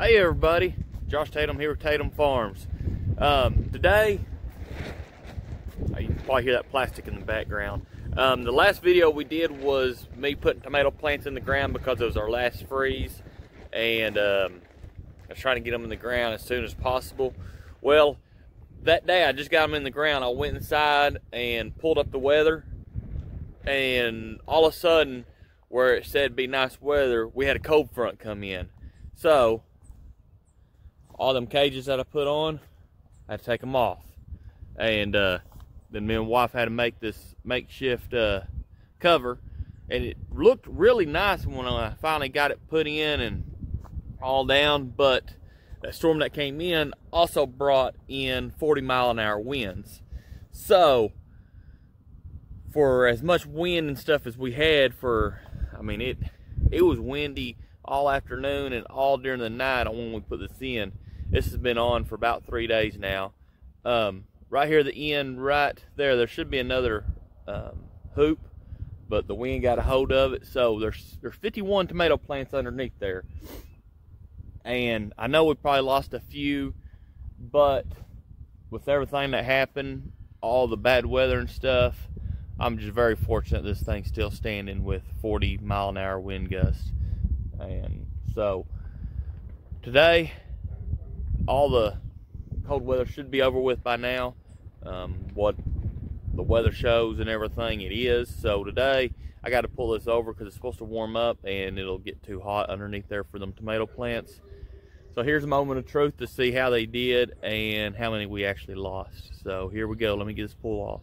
Hey everybody, Josh Tatum here with Tatum Farms. Today, you can probably hear that plastic in the background. The last video we did was me putting tomato plants in the ground because it was our last freeze, and I was trying to get them in the ground as soon as possible. Well, that day I just got them in the ground. I went inside and pulled up the weather, and all of a sudden, where it said be nice weather, we had a cold front come in. So all them cages that I put on, I had to take them off. And then me and wife had to make this makeshift cover, and it looked really nice when I finally got it put in and all down. But that storm that came in also brought in 40-mile-an-hour winds. So for as much wind and stuff as we had, it was windy all afternoon and all during the night on when we put this in. This has been on for about 3 days now. Right here at the end, right there should be another hoop, but the wind got a hold of it. So there's 51 tomato plants underneath there. And I know we probably lost a few, but with everything that happened, all the bad weather and stuff, I'm just very fortunate this thing's still standing with 40-mile-an-hour wind gusts. And so today, all the cold weather should be over with by now. What the weather shows and everything, it is. So today I got to pull this over because it's supposed to warm up and it'll get too hot underneath there for them tomato plants. So here's a moment of truth to see how they did and how many we actually lost. So here we go. Let me get this pull off.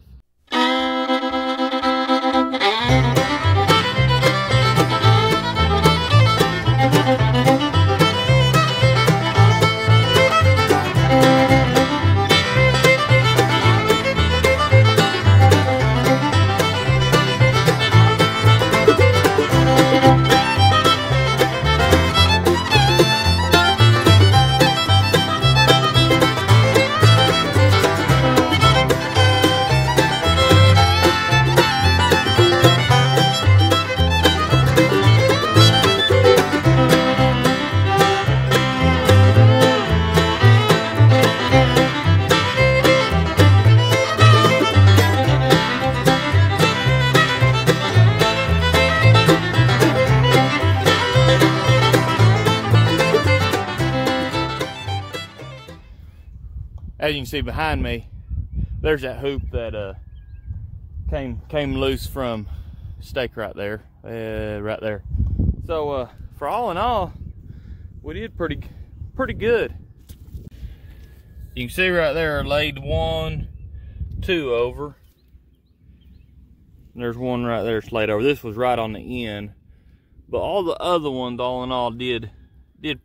As you can see behind me, there's that hoop that came loose from stake right there, right there. So for all in all, we did pretty good. You can see right there, I laid 1, 2 over. And there's one right there that's laid over. This was right on the end, but all the other ones, all in all, did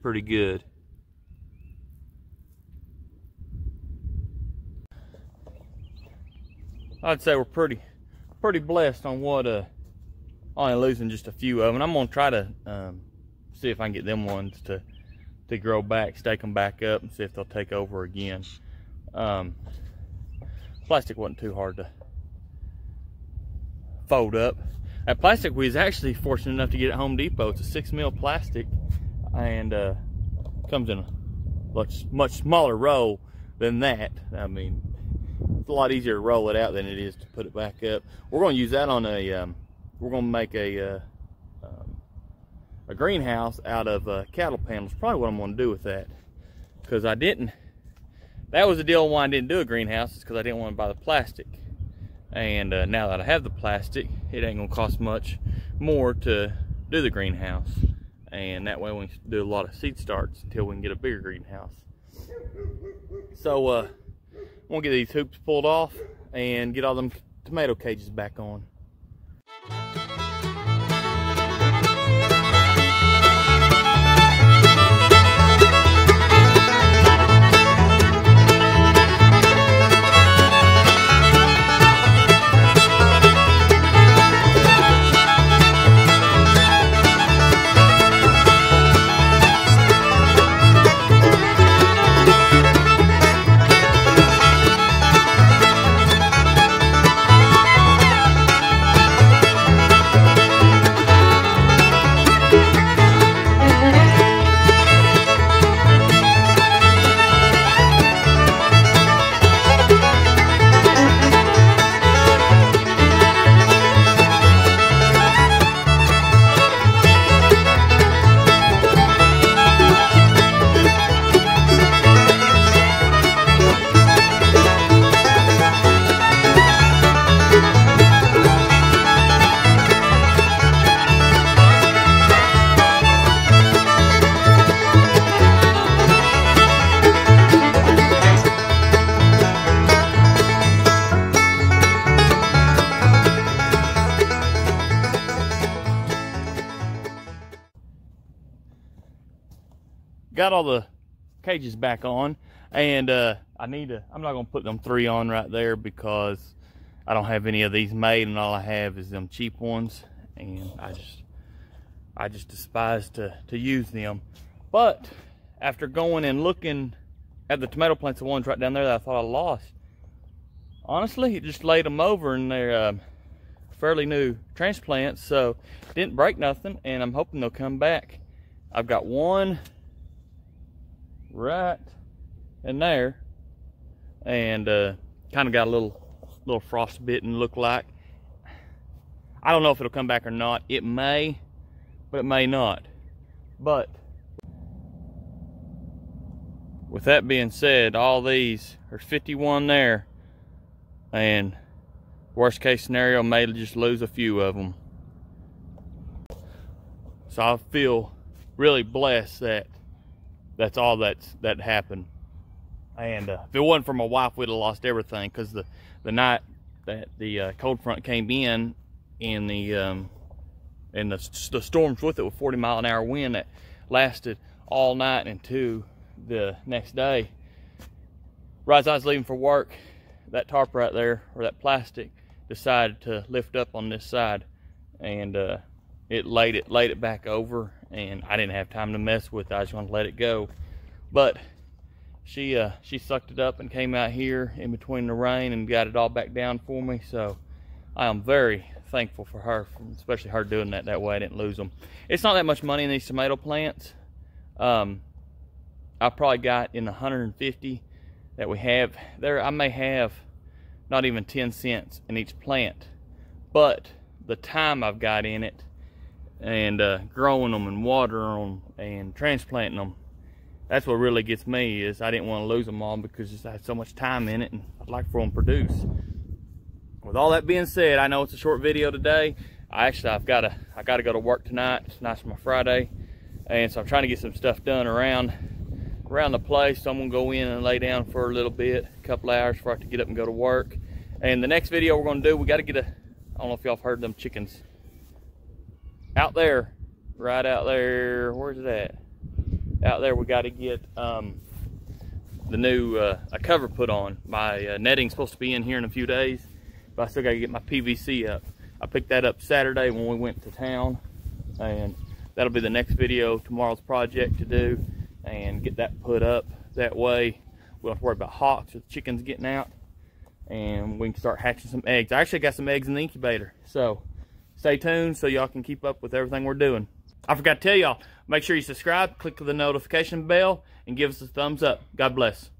pretty good. I'd say we're pretty blessed on what only losing just a few of them. And I'm gonna try to see if I can get them ones to grow back, stake them back up, and see if they'll take over again. Plastic wasn't too hard to fold up. That plastic, we was actually fortunate enough to get at Home Depot. It's a 6 mil plastic, and comes in a much smaller roll than that. I mean, it's a lot easier to roll it out than it is to put it back up. We're going to use that on a, we're going to make a greenhouse out of cattle panels. Probably what I'm going to do with that. Because that was the deal why I didn't do a greenhouse, is because I didn't want to buy the plastic. And now that I have the plastic, it ain't going to cost much more to do the greenhouse. And that way we can do a lot of seed starts until we can get a bigger greenhouse. So, I'm gonna get these hoops pulled off and get all them tomato cages back on. got all the cages back on, and I'm not gonna put them 3 on right there because I don't have any of these made, and all I have is them cheap ones, and I just despise to use them. But after going and looking at the tomato plants, the ones right down there that I thought I lost, honestly, it just laid them over, and they're fairly new transplants, so didn't break nothing, and I'm hoping they'll come back. I've got one right in there, and kind of got a little frostbitten look like. I don't know if it'll come back or not. It may, but it may not. But with that being said, all these, there's 51 there, and worst case scenario, may just lose a few of them. So I feel really blessed that that's all that happened. And if it wasn't for my wife, we'd have lost everything, because the night that the cold front came in, and the storms with it with 40-mile-an-hour wind that lasted all night into the next day. Right as I was leaving for work, that tarp right there, or that plastic, decided to lift up on this side, and it laid it back over, and I didn't have time to mess with it. I just wanted to let it go. But she sucked it up and came out here in between the rain and got it all back down for me. So I am very thankful for her, especially her doing that way I didn't lose them. It's not that much money in these tomato plants. I probably got in the 150 that we have there. I may have not even 10 cents in each plant, but the time I've got in it, and growing them and watering them and transplanting them, that's what really gets me. Is I didn't want to lose them all, because I had so much time in it, and I'd like for them to produce. With all that being said, I know it's a short video today. I got to go to work tonight. Tonight's my Friday, and so I'm trying to get some stuff done around the place. So I'm gonna go in and lay down for a little bit, a couple hours before I have to get up and go to work. And the next video we're gonna do, we got to get I don't know if y'all have heard them chickens out there, right out there. Where's it at? Out there. We got to get the new a cover put on. My netting's supposed to be in here in a few days, but I still got to get my PVC up. I picked that up Saturday when we went to town, and that'll be the next video, tomorrow's project to do, and get that put up. That way we don't have to worry about hawks or chickens getting out, and we can start hatching some eggs. I actually got some eggs in the incubator, so stay tuned so y'all can keep up with everything we're doing. I forgot to tell y'all, make sure you subscribe, click the notification bell, and give us a thumbs up. God bless.